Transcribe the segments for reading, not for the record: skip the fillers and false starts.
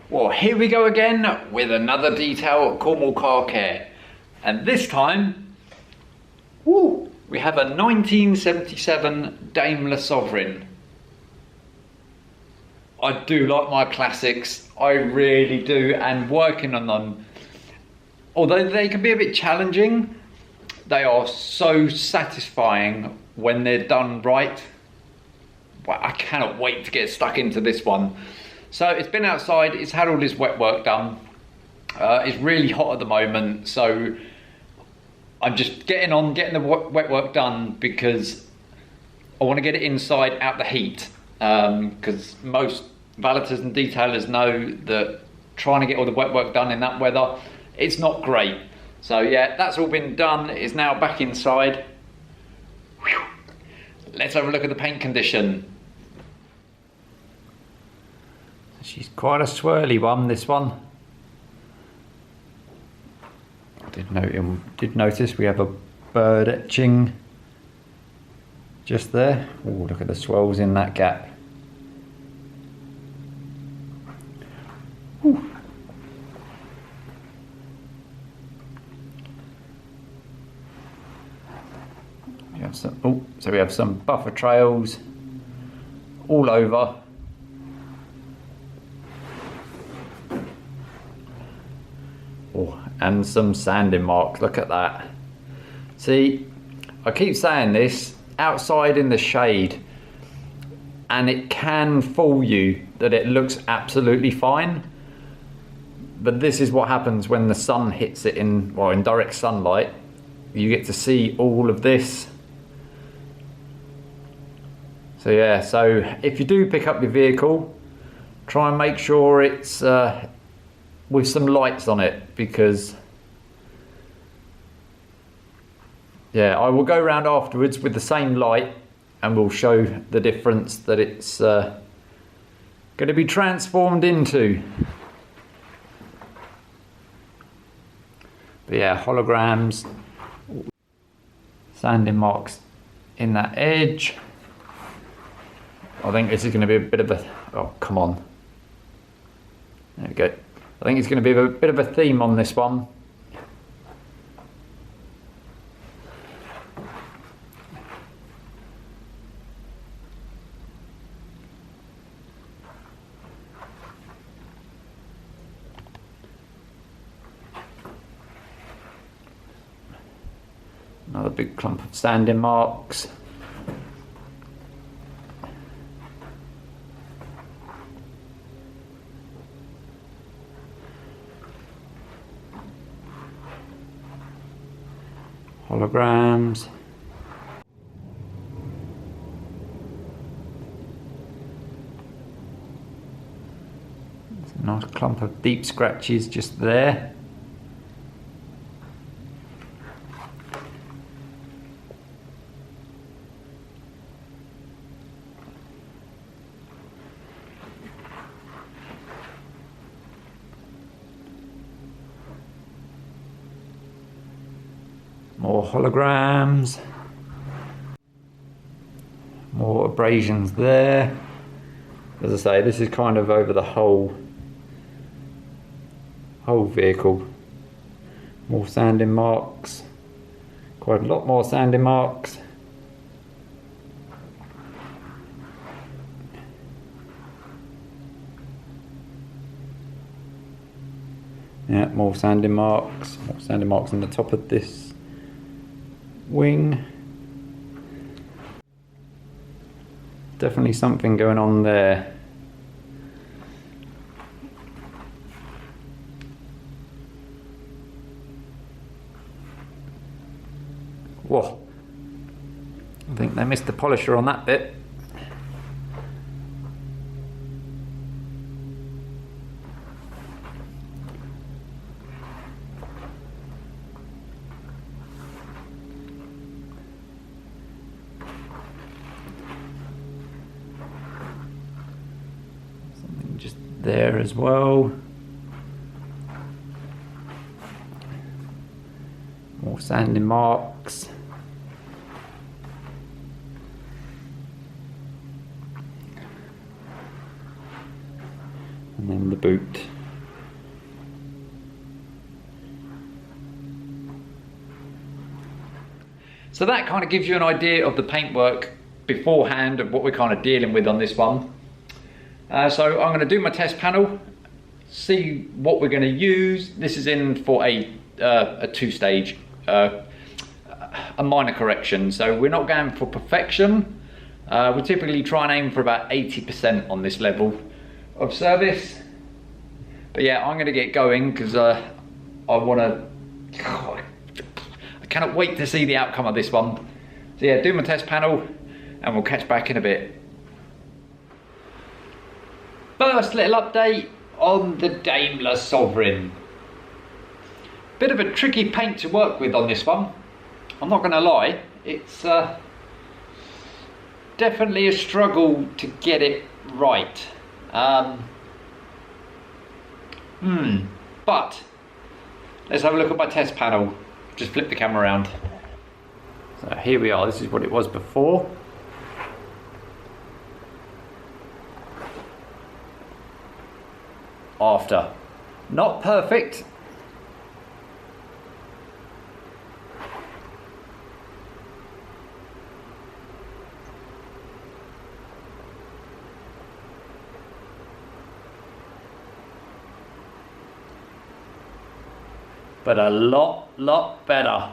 Well, here we go again with another detail at Cornwall Car Care. And this time, we have a 1977 Daimler Sovereign. I do like my classics, I really do, and working on them, although they can be a bit challenging, they are so satisfying when they're done right. Well, I cannot wait to get stuck into this one. So it's been outside, it's had all this wet work done. It's really hot at the moment, so I'm just getting the wet work done because I want to get it inside out the heat. Because most valeters and detailers know that trying to get all the wet work done in that weather, it's not great. So yeah, that's all been done. It's now back inside. Whew. Let's have a look at the paint condition. She's quite a swirly one, this one. Did notice we have a bird etching just there. Oh, look at the swirls in that gap. Whew. We have some, so we have some buffer trails all over. Oh, and some sanding marks, look at that. See, I keep saying this, outside in the shade, and it can fool you that it looks absolutely fine, but this is what happens when the sun hits it in direct sunlight. You get to see all of this. So yeah, so if you do pick up your vehicle, try and make sure it's with some lights on it, because yeah, I will go around afterwards with the same light and we'll show the difference that it's going to be transformed into. But yeah, holograms, sanding marks in that edge. I think this is going to be a bit of a, oh come on, there we go. I think it's going to be a bit of a theme on this one. Another big clump of sanding marks. Holograms. There's a nice clump of deep scratches just there. More holograms, more abrasions there. As I say, this is kind of over the whole vehicle. More sanding marks, quite a lot more sanding marks. Yeah, more sanding marks on the top of this wing. Definitely something going on there. Whoa, I think they missed the polisher on that bit. Just there as well. More sanding marks. And then the boot. So that kind of gives you an idea of the paintwork beforehand of what we're kind of dealing with on this one. So I'm going to do my test panel, see what we're going to use. This is in for a 2-stage, a minor correction. So we're not going for perfection. We typically try and aim for about 80% on this level of service. But yeah, I'm going to get going because I want to. I cannot wait to see the outcome of this one. So yeah, do my test panel and we'll catch back in a bit. First little update on the Daimler Sovereign. Bit of a tricky paint to work with on this one. I'm not going to lie, it's definitely a struggle to get it right. But let's have a look at my test panel. Just flip the camera around. So here we are, this is what it was before. After. Not perfect. But a lot better.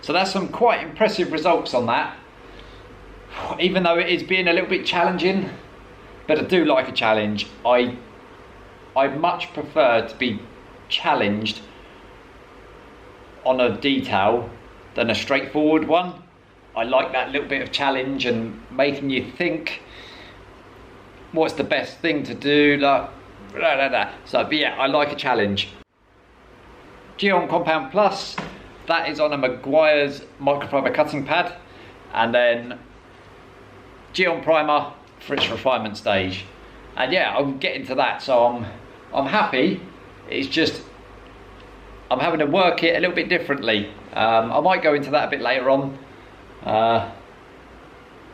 So that's some quite impressive results on that. Even though it is being a little bit challenging, but I do like a challenge. I much prefer to be challenged on a detail than a straightforward one. I like that little bit of challenge and making you think what's the best thing to do, like So but yeah, I like a challenge. GYEON Compound Plus, that is on a Maguire's microfiber cutting pad, and then GYEON Primer for its refinement stage. And yeah, I'll get into that. So I'm happy. It's just I'm having to work it a little bit differently. I might go into that a bit later on.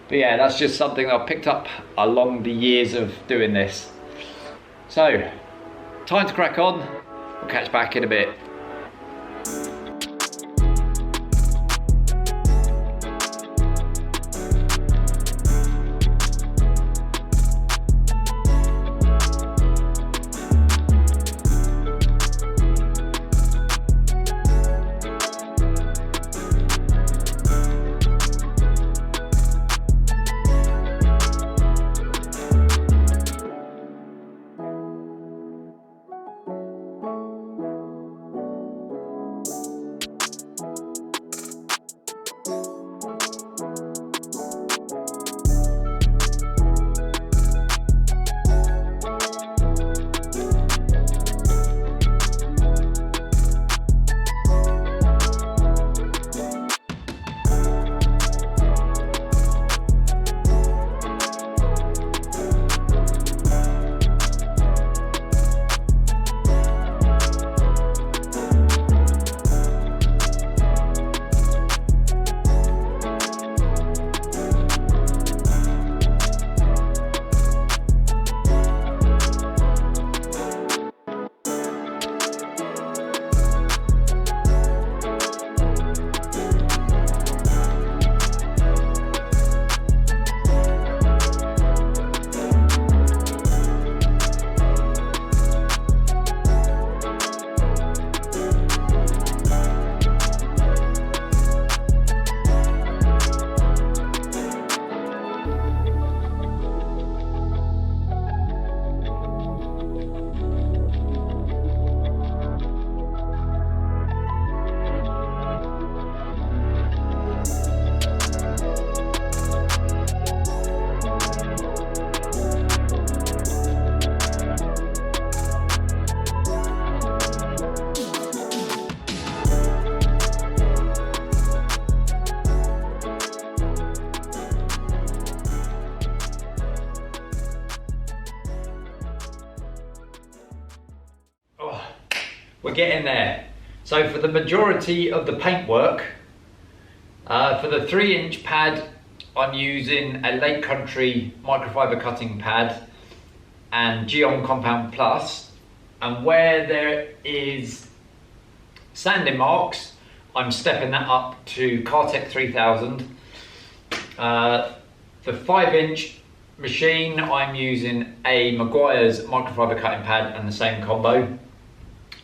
But yeah, that's just something that I've picked up along the years of doing this. So, time to crack on. We'll catch back in a bit. We're getting there. So for the majority of the paintwork, for the 3-inch pad, I'm using a Lake Country microfiber cutting pad and GYEON Compound Plus. and where there is sanding marks, I'm stepping that up to Cartec 3000. The 5-inch machine, I'm using a Maguire's microfiber cutting pad and the same combo.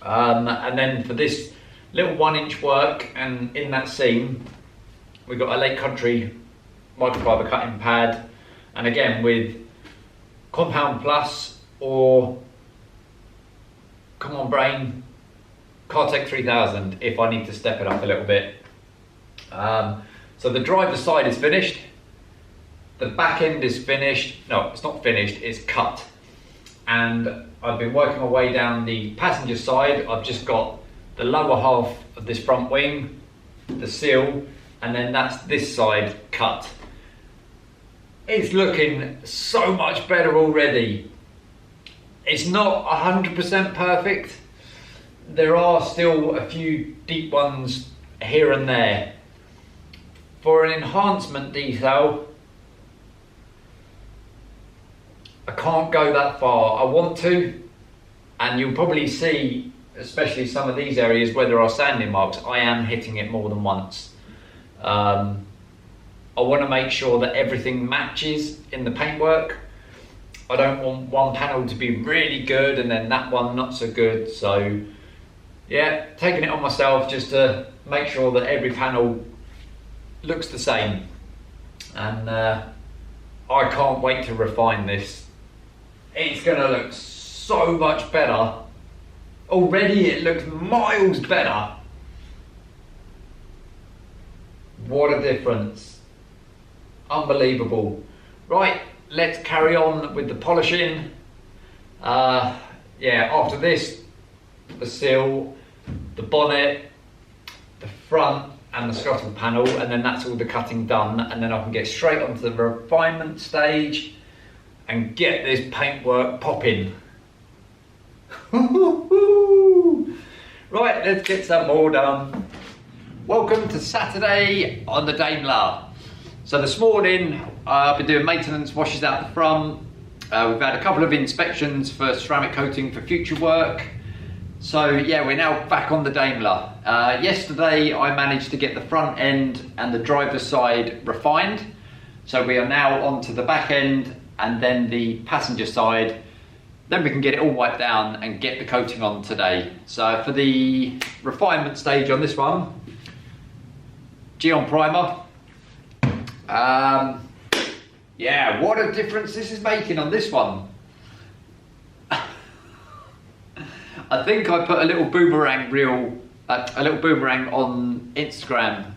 And then for this little 1-inch work and in that seam, we've got a Lake Country microfiber cutting pad, and again with Compound Plus or Come On Brain Cartec 3000 if I need to step it up a little bit. So the driver's side is finished. The back end is finished. No, it's not finished, it's cut. And I've been working my way down the passenger side. I've just got the lower half of this front wing, the seal, and then that's this side cut. It's looking so much better already. It's not 100% perfect. There are still a few deep ones here and there. For an enhancement detail, I can't go that far. I want to, and you'll probably see, especially some of these areas where there are sanding marks, I am hitting it more than once. I want to make sure that everything matches in the paintwork. I don't want one panel to be really good and then that one not so good. So yeah, taking it on myself just to make sure that every panel looks the same. And I can't wait to refine this. It's gonna look so much better. Already it looks miles better. What a difference. Unbelievable. Right, let's carry on with the polishing. Yeah, after this, the seal, the bonnet, the front and the scuttle panel, and then that's all the cutting done, and then I can get straight onto the refinement stage and get this paintwork popping. Right, let's get some more done. Welcome to Saturday on the Daimler. So this morning I've been doing maintenance washes out the front. We've had a couple of inspections for ceramic coating for future work. So yeah, we're now back on the Daimler. Yesterday I managed to get the front end and the driver's side refined. So we are now onto the back end and then the passenger side. Then we can get it all wiped down and get the coating on today. So for the refinement stage on this one, GYEON primer. Yeah, what a difference this is making on this one. I think I put a little boomerang reel, a little boomerang on Instagram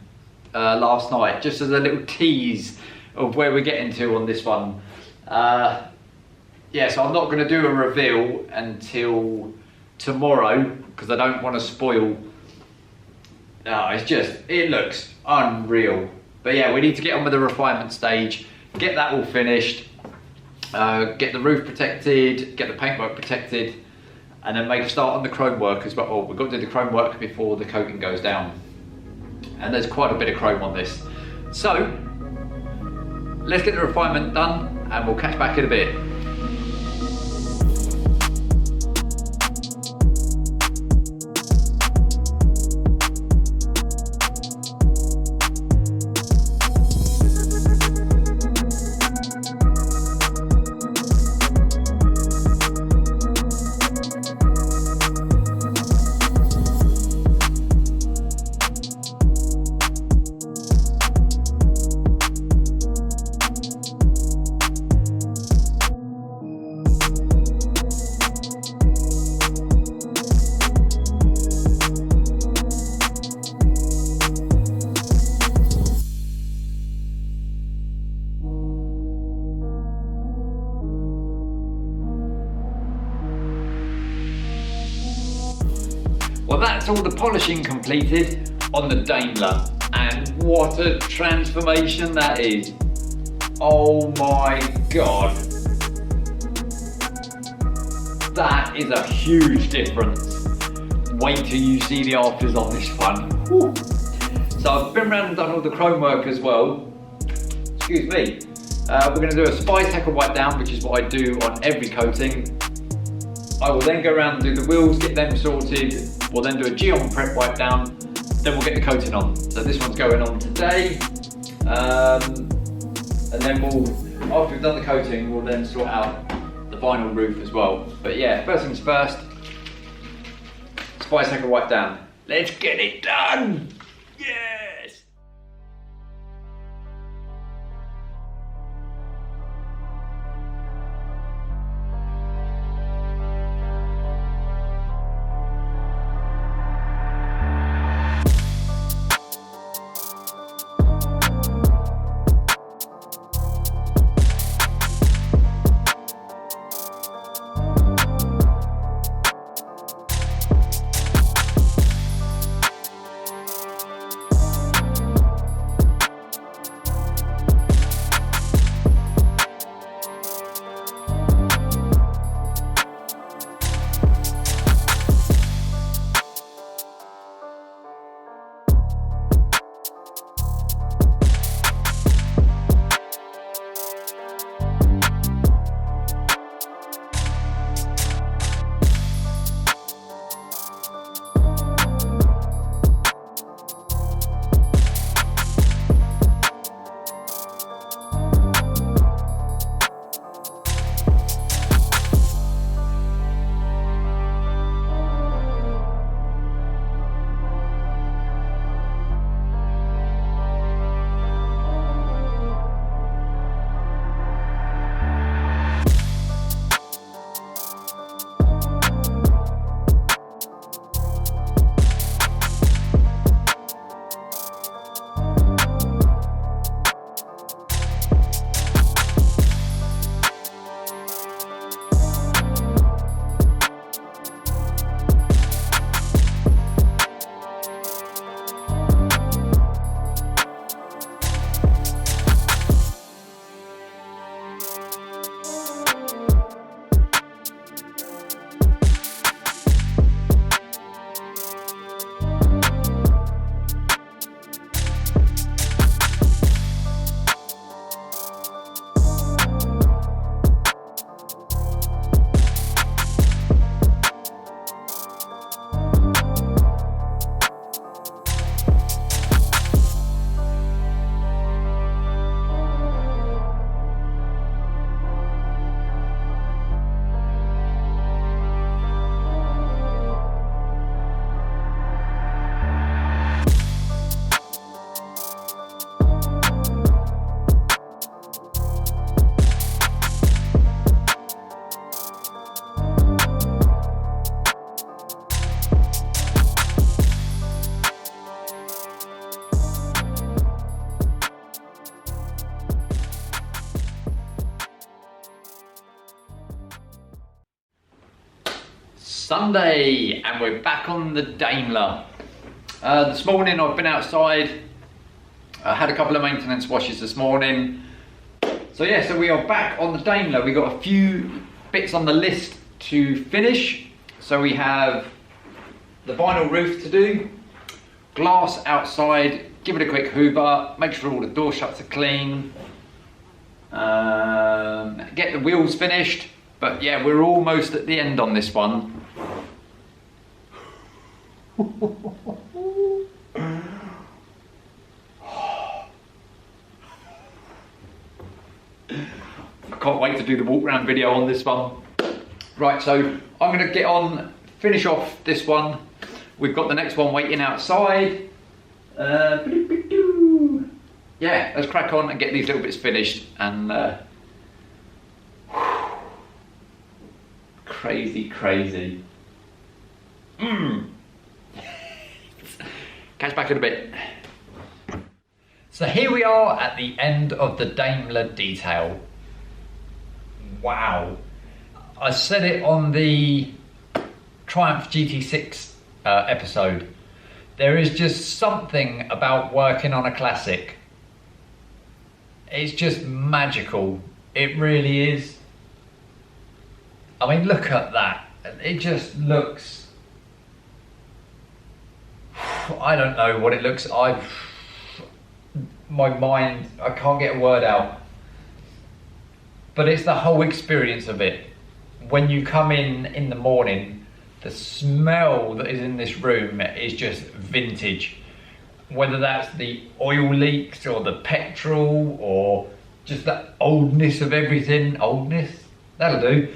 last night, just as a little tease of where we're getting to on this one. Yeah, so I'm not going to do a reveal until tomorrow because I don't want to spoil. No, it looks unreal. But yeah, we need to get on with the refinement stage, get that all finished, get the roof protected, get the paintwork protected, and then make a start on the chrome work as well. Oh, we've got to do the chrome work before the coating goes down. And there's quite a bit of chrome on this. So, let's get the refinement done and we'll catch back in a bit. Well, that's all the polishing completed on the Daimler, and what a transformation that is. Oh my God. That is a huge difference. Wait till you see the afters on this one. Woo. So I've been around and done all the chrome work as well. Excuse me. We're going to do a spy tackle wipe down, which is what I do on every coating. I will then go around and do the wheels, get them sorted. We'll then do a GYEON prep wipe down. Then we'll get the coating on. So this one's going on today. And then after we've done the coating, we'll then sort out the vinyl roof as well. But yeah, first things first, Spice Hacker wipe down. Let's get it done! Yes! Sunday, and we're back on the Daimler. This morning I've been outside. I had a couple of maintenance washes this morning. So yeah, so we are back on the Daimler. We got a few bits on the list to finish. So we have the vinyl roof to do, glass outside, give it a quick hoover, make sure all the door shuts are clean, get the wheels finished. But yeah, we're almost at the end on this one. I can't wait to do the walk around video on this one. Right, so I'm going to get on, finish off this one. We've got the next one waiting outside. Yeah, let's crack on and get these little bits finished. And crazy. Catch back in a bit. So here we are at the end of the Daimler detail. Wow. I said it on the Triumph GT6 episode. There is just something about working on a classic. It's just magical. It really is. I mean, look at that. It just looks... I don't know what it looks... My mind, I can't get a word out. But it's the whole experience of it. when you come in the morning, the smell that is in this room is just vintage. Whether that's the oil leaks or the petrol or just the oldness of everything. Oldness? That'll do.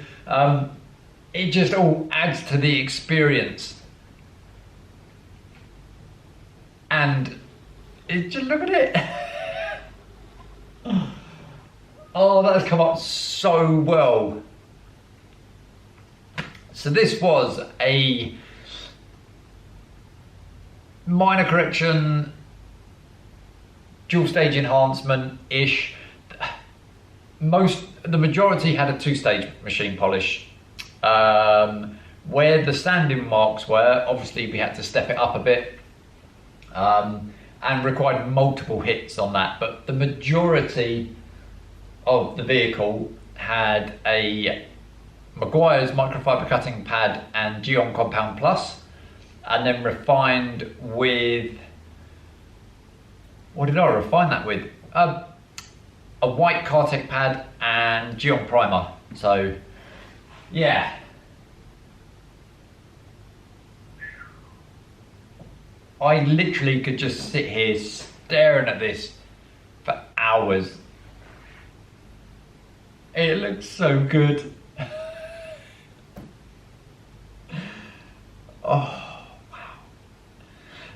It just all adds to the experience. And just look at it. Oh, that has come up so well. So this was a minor correction, dual stage enhancement-ish. The majority had a 2-stage machine polish. Where the sanding marks were, obviously we had to step it up a bit, and required multiple hits on that. But the majority of the vehicle had a Meguiar's microfiber cutting pad and GYEON Compound Plus, and then refined with, what did I refine that with? A white Cartec pad and GYEON primer. So yeah, I literally could just sit here staring at this for hours. It looks so good. Oh, wow.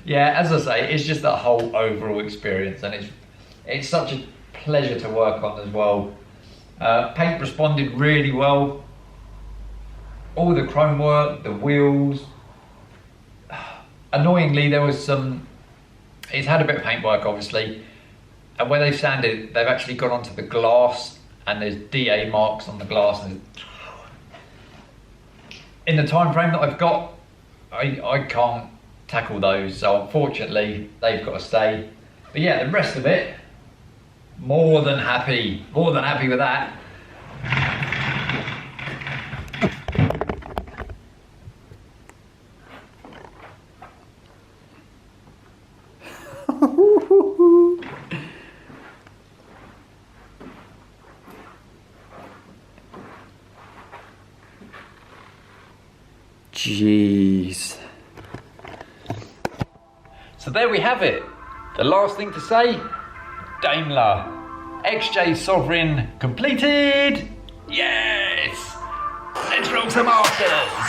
Yeah, as I say, it's just that whole overall experience, and it's such a pleasure to work on as well. Paint responded really well. All the chrome work, the wheels. Annoyingly, there was it's had a bit of paintwork obviously, and where they've sanded, they've actually gone onto the glass, and there's DA marks on the glass. And in the time frame that I've got, I can't tackle those, so unfortunately they've got to stay. But yeah, the rest of it, more than happy with that. Jeez. So there we have it. The last thing to say, Daimler XJ Sovereign completed. Yes! Let's roll some masters.